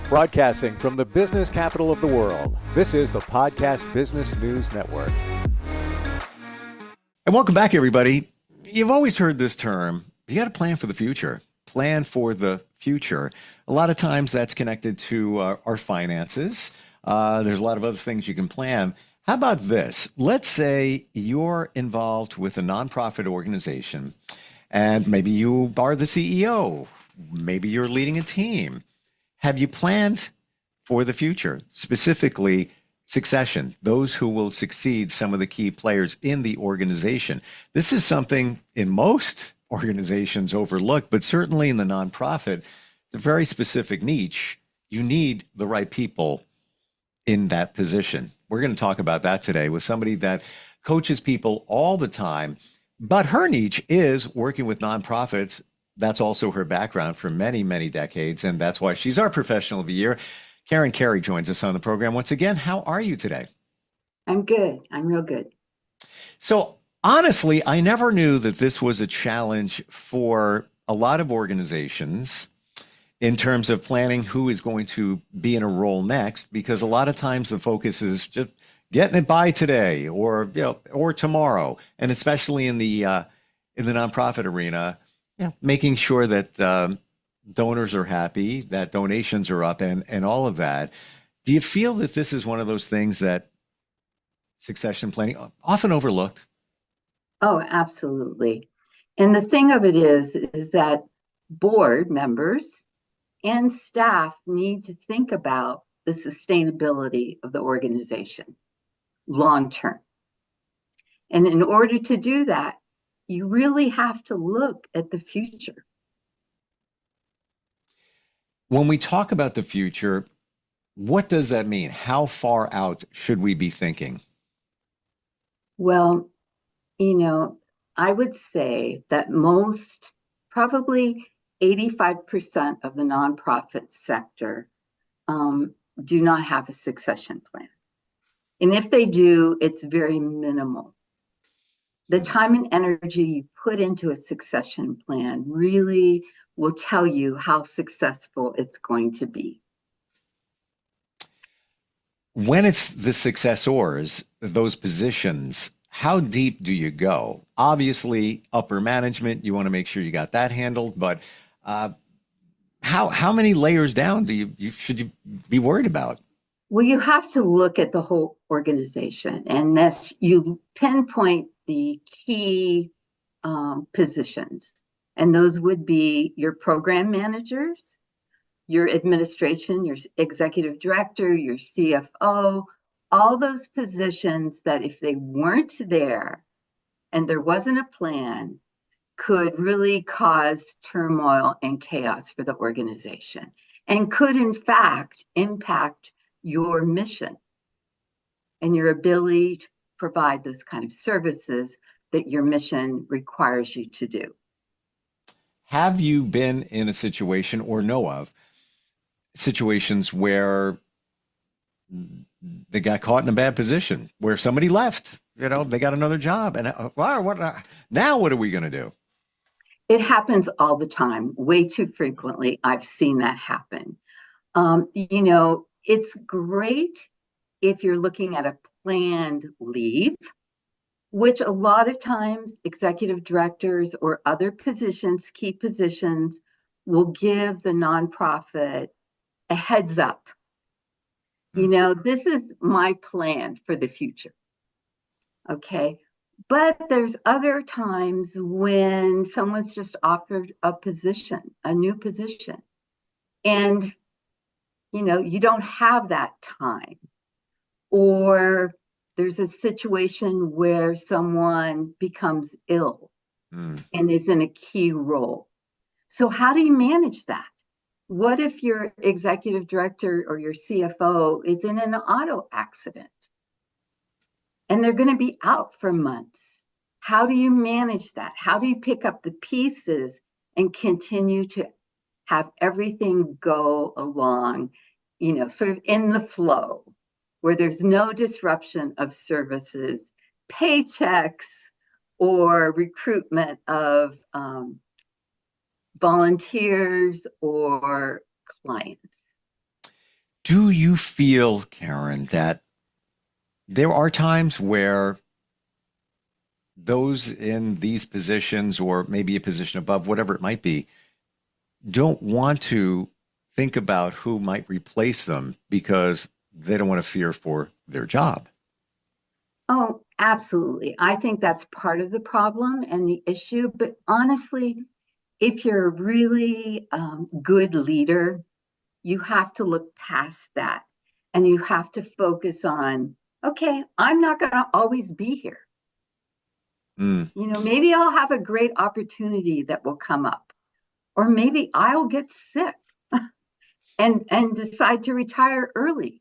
Broadcasting from the business capital of the world, this is the Podcast Business News Network. And welcome back, everybody. You've always heard this term, you got to plan for the future. Plan for the future. A lot of times that's connected to our finances. There's a lot of other things you can plan. How about this? Let's say you're involved with a nonprofit organization, and maybe you are the CEO. Maybe you're leading a team. Have you planned for the future, specifically succession, those who will succeed some of the key players in the organization? This is something in most organizations overlooked, but certainly in the nonprofit, it's a very specific niche. You need the right people in that position. We're going to talk about that today with somebody that coaches people all the time, but her niche is working with nonprofits. That's also her background for many, many decades, and that's why she's our professional of the year. Carey joins us on the program once again. How are you today? I'm good. I'm real good. So honestly, I never knew that this was a challenge for a lot of organizations in terms of planning who is going to be in a role next, because a lot of times the focus is just getting it by today or tomorrow, and especially in the nonprofit arena, making sure that donors are happy, that donations are up, and all of that. Do you feel that this is one of those things that succession planning often overlooked? Oh, absolutely. And the thing of it is that board members and staff need to think about the sustainability of the organization long term. And in order to do that, you really have to look at the future. When we talk about the future, what does that mean? How far out should we be thinking? Well, I would say that probably 85% of the nonprofit sector do not have a succession plan. And if they do, it's very minimal. The time and energy you put into a succession plan really will tell you how successful it's going to be. When it's the successors, those positions, how deep do you go? Obviously, upper management, you want to make sure you got that handled, but how many layers down should you be worried about? Well, you have to look at the whole organization, and this you pinpoint the key positions, and those would be your program managers, your administration, your executive director, your CFO, all those positions that if they weren't there and there wasn't a plan, could really cause turmoil and chaos for the organization and could in fact impact your mission and your ability to provide those kind of services that your mission requires you to do. Have you been in a situation or know of situations where they got caught in a bad position, where somebody left, they got another job, and now what are we going to do? It happens all the time, way too frequently. I've seen that happen. It's great if you're looking at a planned leave, which a lot of times executive directors or other positions, key positions, will give the nonprofit a heads up. This is my plan for the future. Okay. But there's other times when someone's just offered a new position, and you don't have that time, or there's a situation where someone becomes ill and is in a key role. So how do you manage that? What if your executive director or your CFO is in an auto accident and they're going to be out for months? How do you manage that? How do you pick up the pieces and continue to have everything go along, sort of in the flow, where there's no disruption of services, paychecks, or recruitment of volunteers or clients? Do you feel, Karen, that there are times where those in these positions, or maybe a position above, whatever it might be, don't want to think about who might replace them because they don't want to fear for their job? Oh, absolutely. I think that's part of the problem and the issue. But honestly, if you're a really good leader, you have to look past that and you have to focus on, okay, I'm not going to always be here. Mm, Maybe I'll have a great opportunity that will come up, or maybe I'll get sick and decide to retire early.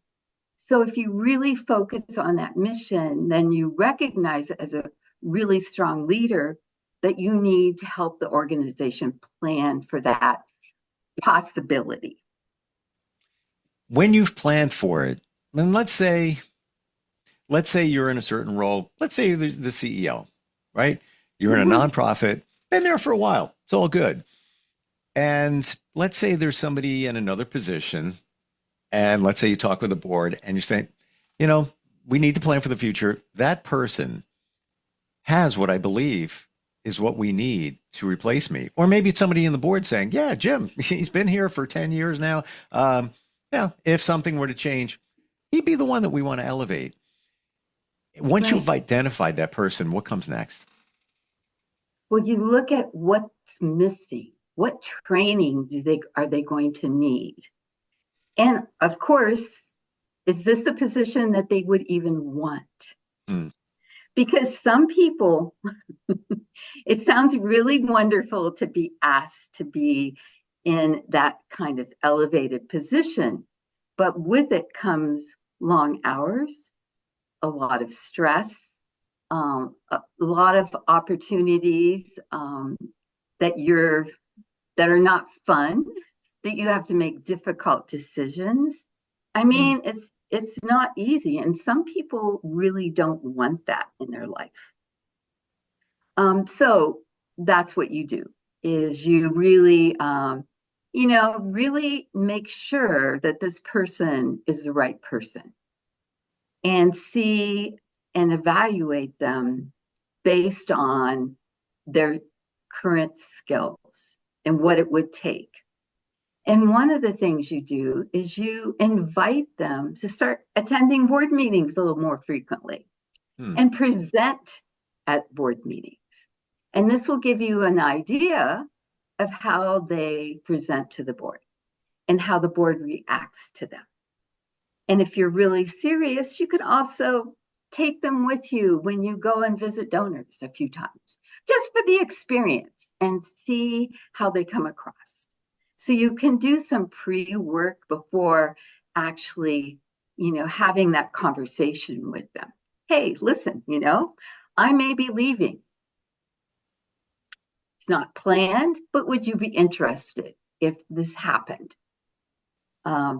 So if you really focus on that mission, then you recognize as a really strong leader that you need to help the organization plan for that possibility. when you've planned for it, and let's say you're in a certain role. Let's say you're the CEO, right? You're in a Mhm. nonprofit, been there for a while. It's all good. And let's say there's somebody in another position, and let's say you talk with the board and you say, you know, we need to plan for the future. That person has what I believe is what we need to replace me. Or maybe it's somebody in the board saying, yeah, Jim, he's been here for 10 years now. Yeah, if something were to change, he'd be the one that we want to elevate. Once Right. you've identified that person, what comes next? Well, you look at what's missing. What training are they going to need? And of course, is this a position that they would even want? Hmm. Because some people, it sounds really wonderful to be asked to be in that kind of elevated position, but with it comes long hours, a lot of stress, a lot of opportunities that you're that are not fun, that you have to make difficult decisions. I Hmm. mean, it's not easy, and some people really don't want that in their life. So that's what you do is you really, really make sure that this person is the right person and see and evaluate them based on their current skills and what it would take. And one of the things you do is you invite them to start attending board meetings a little more frequently Hmm. and present at board meetings. And this will give you an idea of how they present to the board and how the board reacts to them. And if you're really serious, you could also take them with you when you go and visit donors a few times, just for the experience and see how they come across. So you can do some pre-work before actually, having that conversation with them. Hey, listen, I may be leaving. It's not planned, but would you be interested if this happened?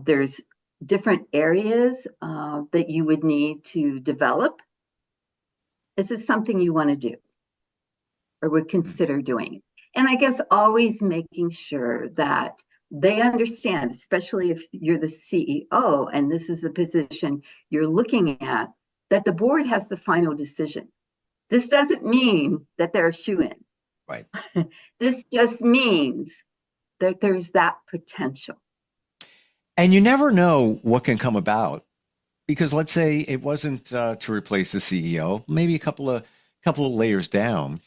There's different areas that you would need to develop. Is this something you want to do or would Hmm. consider doing? And I guess always making sure that they understand, especially if you're the CEO and this is the position you're looking at, that the board has the final decision. This doesn't mean that they're a shoe-in. Right. This just means that there's that potential. And you never know what can come about because let's say it wasn't to replace the CEO, maybe a couple of layers down.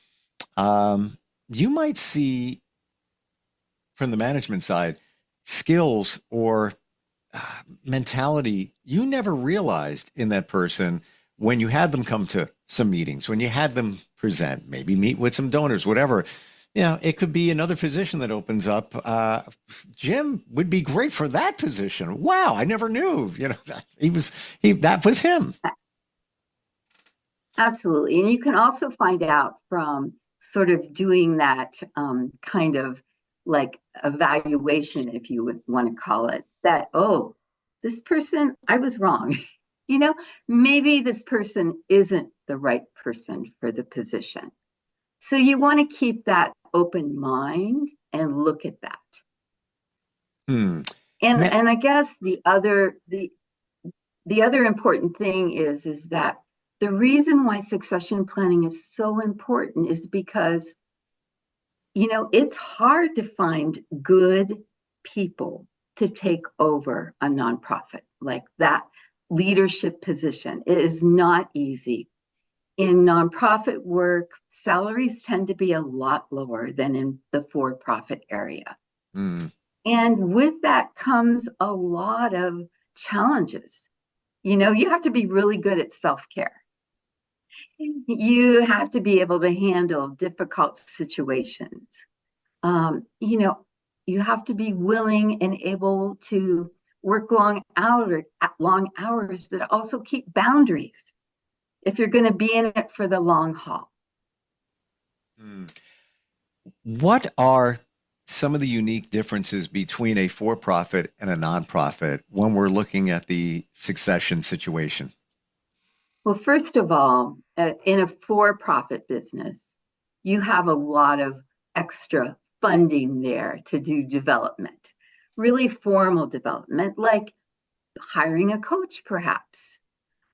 Um, you might see from the management side skills or uh, mentality you never realized in that person when you had them come to some meetings, when you had them present, maybe meet with some donors, whatever. It could be another position that opens up. Jim would be great for that position. Wow, I never knew. That was him. Absolutely. And you can also find out from sort of doing that kind of like evaluation, if you would want to call it, that, oh, this person, I was wrong. you know, Maybe this person isn't the right person for the position. So you want to keep that open mind and look at that. Hmm. And Ma- and I guess the other important thing is that the reason why succession planning is so important is because, it's hard to find good people to take over a nonprofit like that leadership position. It is not easy. In nonprofit work, salaries tend to be a lot lower than in the for-profit area. Mm, And with that comes a lot of challenges. You have to be really good at self-care. You have to be able to handle difficult situations. You have to be willing and able to work long hours, but also keep boundaries if you're going to be in it for the long haul. mm. What are some of the unique differences between a for-profit and a nonprofit when we're looking at the succession situation? Well, first of all, in a for-profit business, you have a lot of extra funding there to do development, really formal development, like hiring a coach, perhaps,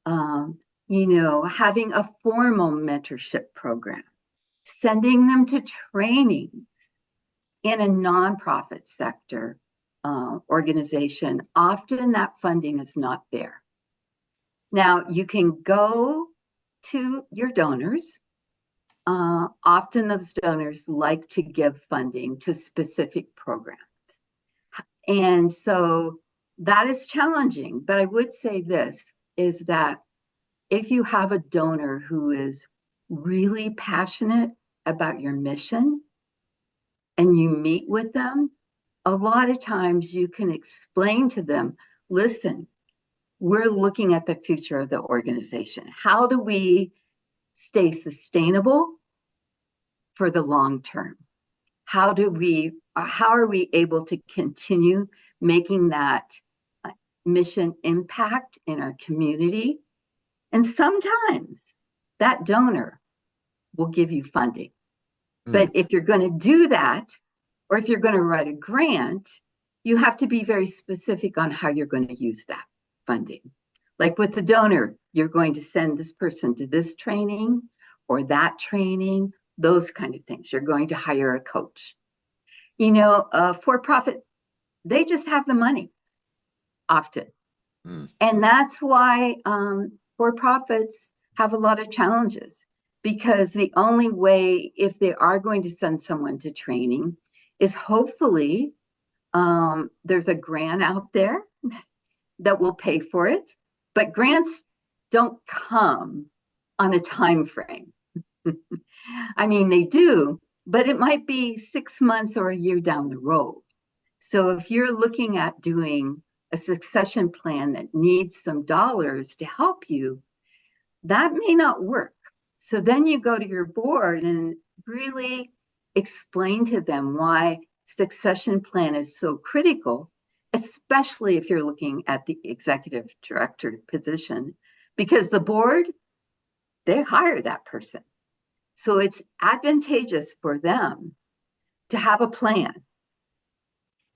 having a formal mentorship program, sending them to training. In a nonprofit sector organization, often that funding is not there. Now, you can go to your donors. Often those donors like to give funding to specific programs. And so that is challenging. But I would say this is that if you have a donor who is really passionate about your mission and you meet with them, a lot of times you can explain to them, listen, we're looking at the future of the organization. How do we stay sustainable for the long term? How are we able to continue making that mission impact in our community? And sometimes that donor will give you funding. Mm, But if you're going to do that, or if you're going to write a grant, you have to be very specific on how you're going to use that funding. Like with the donor, you're going to send this person to this training or that training, those kind of things. You're going to hire a coach. For profit, they just have the money often. mm. And that's why for profits have a lot of challenges because the only way, if they are going to send someone to training, is hopefully there's a grant out there that will pay for it. But grants don't come on a time frame. I mean, they do, but it might be 6 months or a year down the road. So if you're looking at doing a succession plan that needs some dollars to help you, that may not work. So then you go to your board and really explain to them why succession plan is so critical, especially if you're looking at the executive director position, because the board, they hire that person. So it's advantageous for them to have a plan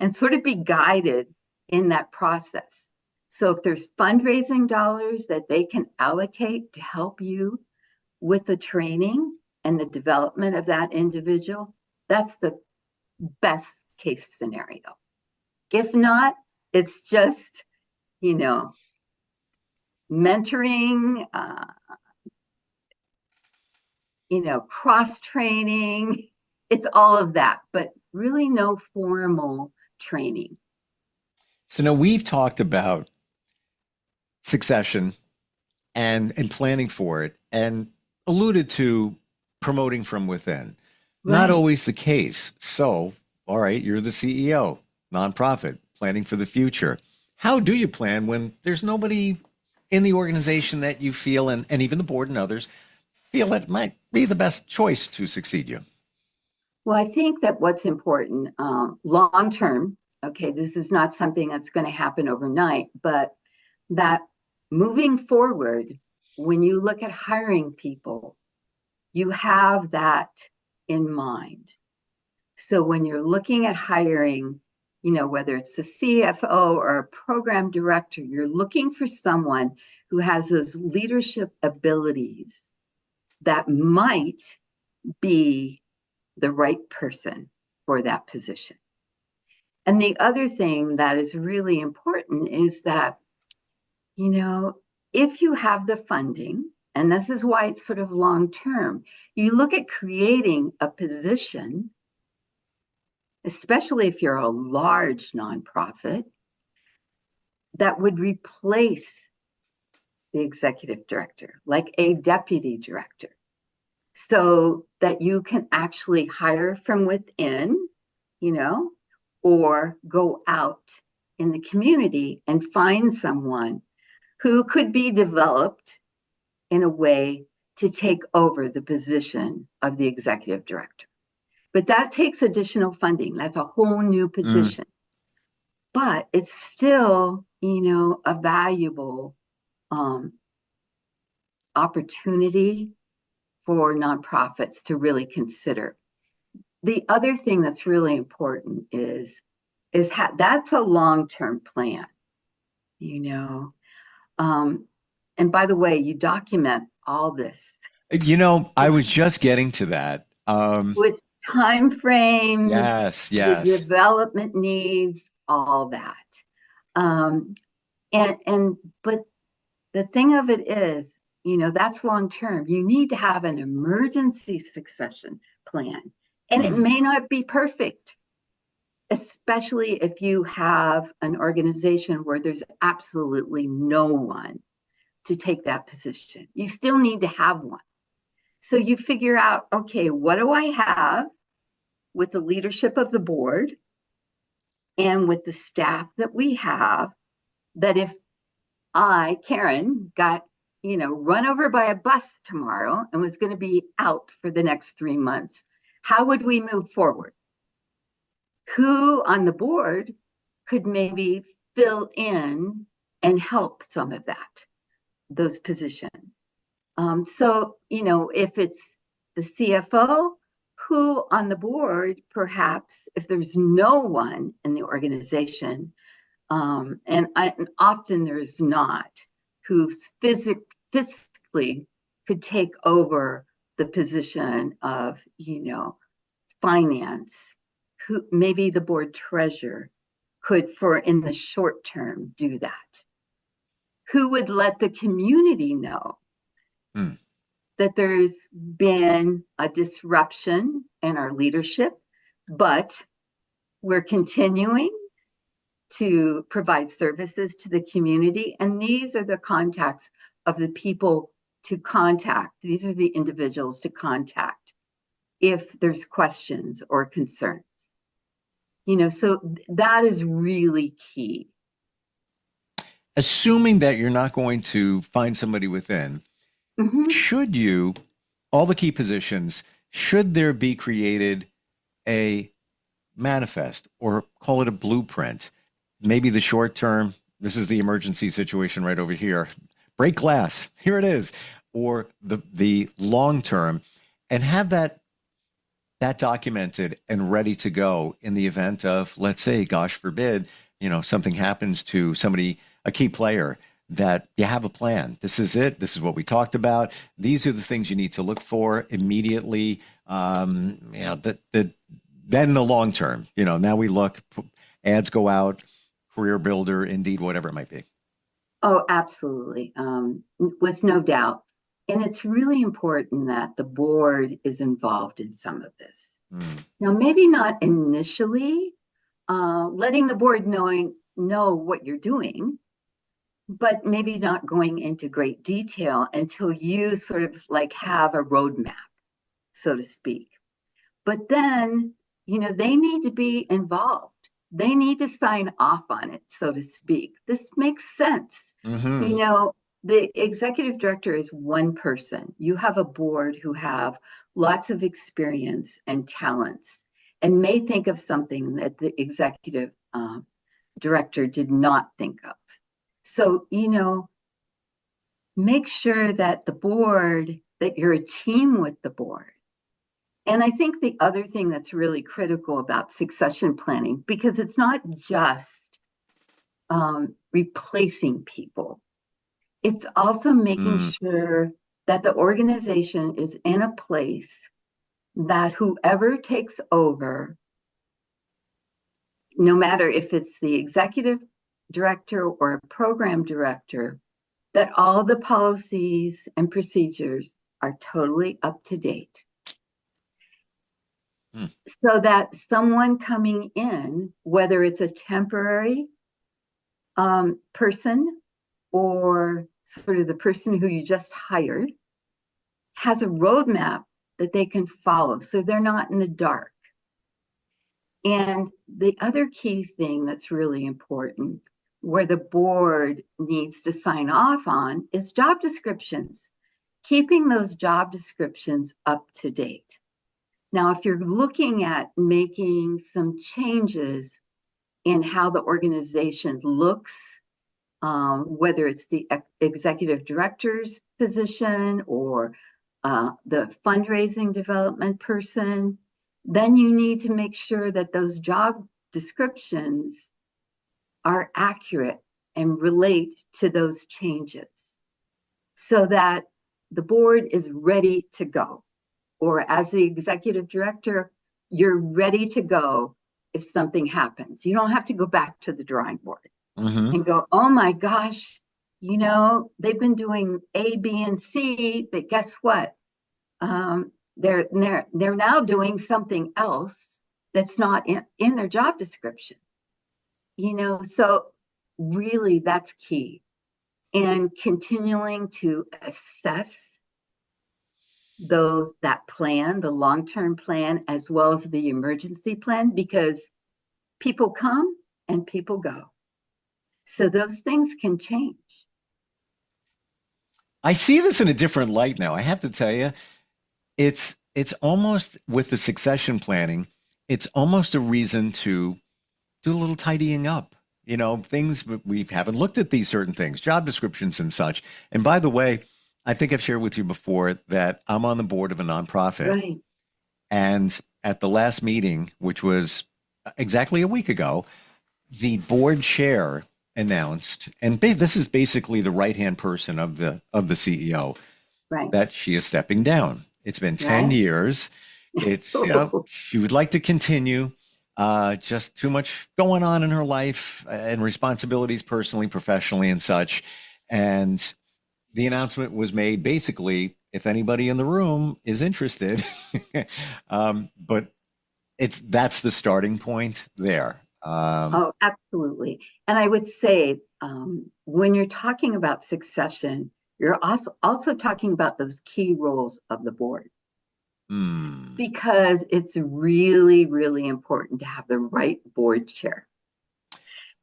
and sort of be guided in that process. So if there's fundraising dollars that they can allocate to help you with the training and the development of that individual, that's the best case scenario. If not, it's just, you know, mentoring, cross training. It's all of that, but really no formal training. So now we've talked about succession and planning for it and alluded to promoting from within. Not Right. always the case. So, all right, you're the CEO, nonprofit, planning for the future. How do you plan when there's nobody in the organization that you feel, and even the board and others feel that might be the best choice to succeed you? Well, I think that what's important long term, okay, this is not something that's going to happen overnight, but that moving forward, when you look at hiring people, you have that in mind. So when you're looking at hiring, whether it's the CFO or a program director, you're looking for someone who has those leadership abilities that might be the right person for that position. And the other thing that is really important is that, if you have the funding, and this is why it's sort of long term, you look at creating a position, especially if you're a large nonprofit, that would replace the executive director, like a deputy director, so that you can actually hire from within, or go out in the community and find someone who could be developed in a way to take over the position of the executive director. But that takes additional funding. That's a whole new position. But it's still, a valuable opportunity for nonprofits to really consider. The other thing that's really important is that's a long-term plan, and by the way, you document all this I was just getting to that. with time frames, Yes, the yes. development needs, all that. But the thing of it is, that's long term. You need to have an emergency succession plan, and it may not be perfect, especially if you have an organization where there's absolutely no one to take that position. You still need to have one. So you figure out, okay, what do I have with the leadership of the board and with the staff that we have, that if I, Karen, got run over by a bus tomorrow and was going to be out for the next 3 months, how would we move forward? Who on the board could maybe fill in and help some of those positions? So, if it's the CFO, who on the board, perhaps if there's no one in the organization, and often there's not, who physically could take over the position of, finance, who maybe the board treasurer could, in the short term, do that. Who would let the community know that there's been a disruption in our leadership, but we're continuing to provide services to the community. And these are the contacts of the people to contact. These are the individuals to contact if there's questions or concerns. So that is really key. Assuming that you're not going to find somebody within, should you, all the key positions, should there be created a manifest or call it a blueprint? Maybe the short term, this is the emergency situation right over here. Break glass, here it is. Or the long term, and have that documented and ready to go in the event of, let's say, gosh forbid, something happens to somebody, a key player, that you have a plan. This is it. This is what we talked about. These are the things you need to look for immediately. Then the long term, now we look, ads go out, career builder, Indeed, whatever it might be. Oh, absolutely. With no doubt. And it's really important that the board is involved in some of this. Now, maybe not initially, letting the board know what you're doing, but maybe not going into great detail until you sort of like have a roadmap, so to speak. But then, they need to be involved. They need to sign off on it, so to speak. This makes sense. The executive director is one person. You have a board who have lots of experience and talents and may think of something that the executive director did not think of. So, make sure that that you're a team with the board And I think the other thing that's really critical about succession planning, because it's not just replacing people, it's also making Mm, sure that the organization is in a place that whoever takes over, no matter if it's the executive director or a program director, that all the policies and procedures are totally up to date. mm, So that someone coming in, whether it's a temporary person or sort of the person who you just hired, has a roadmap that they can follow so they're not in the dark. And the other key thing that's really important, where the board needs to sign off on, is job descriptions, keeping those job descriptions up to date. Now, if you're looking at making some changes in how the organization looks, whether it's the executive director's position or the fundraising development person, then you need to make sure that those job descriptions are accurate and relate to those changes so that the board is ready to go. Or as the executive director, you're ready to go if something happens. You don't have to go back to the drawing board hmm and go, oh my gosh, they've been doing A, B, and C, but guess what? They're now doing something else that's not in their job description. So really that's key. And continuing to assess that plan, the long-term plan, as well as the emergency plan, because people come and people go. So those things can change. I see this in a different light now. I have to tell you, it's almost with the succession planning, it's almost a reason to do a little tidying up. Things we haven't looked at these certain things, job descriptions and such. And by the way, I think I've shared with you before that I'm on the board of a nonprofit. Right. And at the last meeting, which was exactly a week ago, the board chair announced, and this is basically the right-hand person of the CEO, Right. that she is stepping down. It's been 10 Right. years. She would like to continue. Just too much going on in her life and responsibilities personally, professionally, and such. And the announcement was made basically, if anybody in the room is interested, but that's the starting point there. Oh, absolutely. And I would say when you're talking about succession, you're also talking about those key roles of the board, hmm, because it's really, really important to have the right board chair.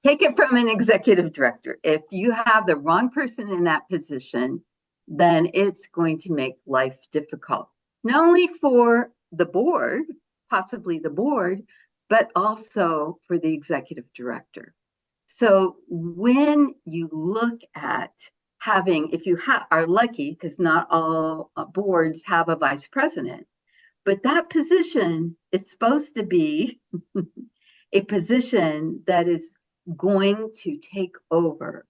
Take it from an executive director. If you have the wrong person in that position, then it's going to make life difficult, not only for the board, possibly the board, but also for the executive director. So when you look at having, if you are lucky, because not all boards have a vice president, but that position is supposed to be a position that is going to take over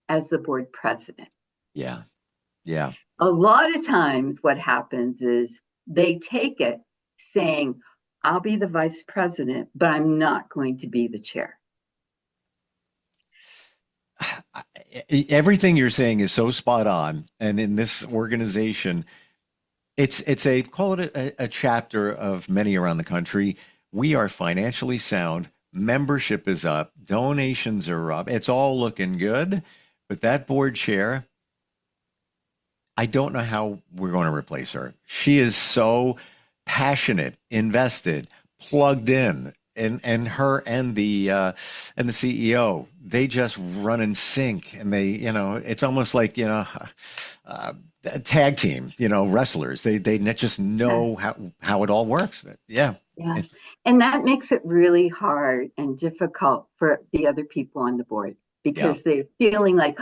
as the board president. yeah, yeah. A lot of times what happens is they take it saying, I'll be the vice president, but I'm not going to be the chair. Everything you're saying is so spot on. And in this organization, it's a call it a chapter of many around the country. We are financially sound. Membership is up. Donations are up. It's all looking good. But that board chair, I don't know how we're going to replace her. She is so passionate, invested, plugged in, and her and the CEO, they just run in sync, and it's almost like a tag team, wrestlers. They just know how it all works. Yeah. Yeah. And that makes it really hard and difficult for the other people on the board, Yeah. because they're feeling like,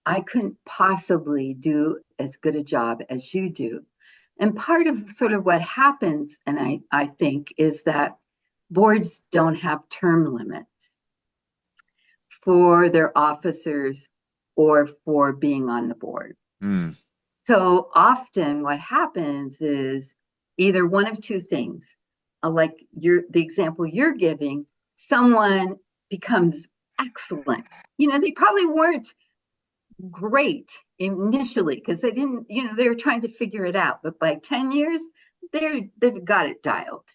I couldn't possibly do as good a job as you do. And part of sort of what happens, and I think, is that boards don't have term limits for their officers or for being on the board. Mm. So often what happens is either one of two things. Like the example you're giving, someone becomes excellent. They probably weren't great initially because they didn't, they were trying to figure it out. But by 10 years, they've got it dialed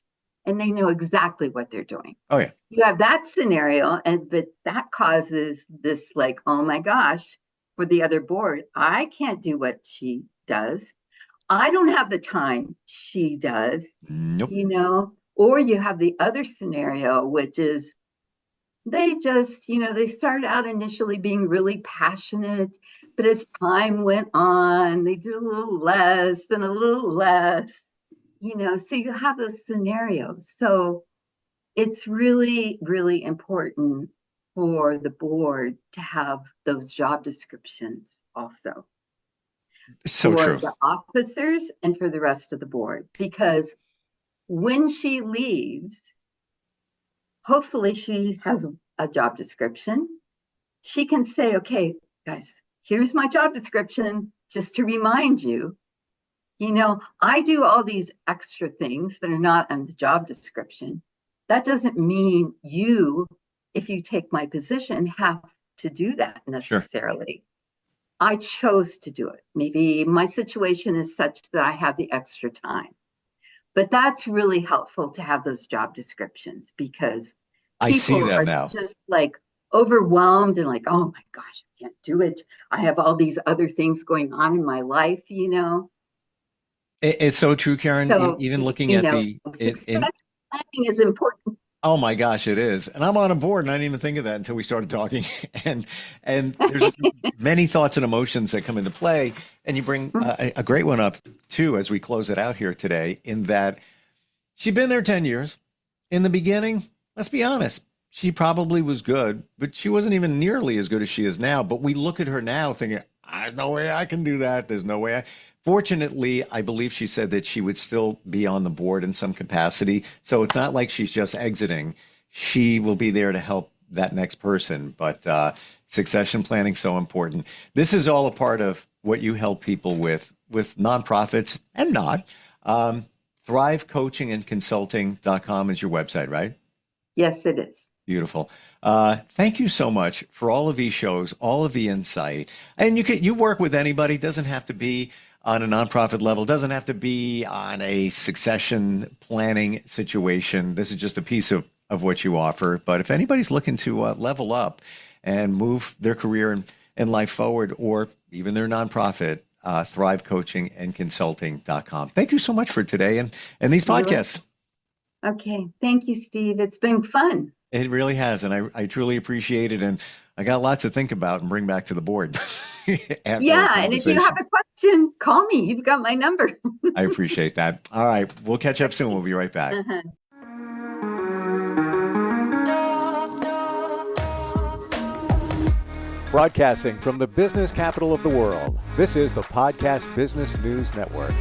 and they know exactly what they're doing. Oh, yeah. You have that scenario, but that causes this like, oh my gosh, for the other board, I can't do what she does. I don't have the time she does, Nope. Or you have the other scenario, which is they just, they started out initially being really passionate, but as time went on, they did a little less and a little less, so you have those scenarios. So it's really, really important for the board to have those job descriptions also. So for true. the officers and for the rest of the board, because when she leaves, hopefully she has a job description. She can say, okay, guys, here's my job description, just to remind you, I do all these extra things that are not on the job description. That doesn't mean you, if you take my position, have to do that necessarily. Sure. I chose to do it. Maybe my situation is such that I have the extra time. But that's really helpful to have those job descriptions because people are now just like overwhelmed and like, oh my gosh, I can't do it. I have all these other things going on in my life, It's so true, Karen. So, even looking at planning is important. Oh my gosh, it is. And I'm on a board and I didn't even think of that until we started talking. and there's many thoughts and emotions that come into play. And you bring a great one up too, as we close it out here today, in that she'd been there 10 years. In the beginning, let's be honest, she probably was good, but she wasn't even nearly as good as she is now. But we look at her now thinking, there's no way I can do that. There's no way Fortunately, I believe she said that she would still be on the board in some capacity. So it's not like she's just exiting. She will be there to help that next person. But succession planning is so important. This is all a part of what you help people with nonprofits and not. ThriveCoachingandConsulting.com is your website, right? Yes, it is. Beautiful. Thank you so much for all of these shows, all of the insight. And you work with anybody. It doesn't have to be on a nonprofit level, doesn't have to be on a succession planning situation. This is just a piece of what you offer. But if anybody's looking to level up and move their career and life forward, or even their nonprofit, ThriveCoachingandConsulting.com. Thank you so much for today and these podcasts. Okay. Thank you, Steve. It's been fun. It really has. And I truly appreciate it. And I got lots to think about and bring back to the board. Yeah. And if you have a question, call me. You've got my number. I appreciate that. All right. We'll catch up soon. We'll be right back. Uh-huh. Broadcasting from the business capital of the world, this is the Podcast Business News Network.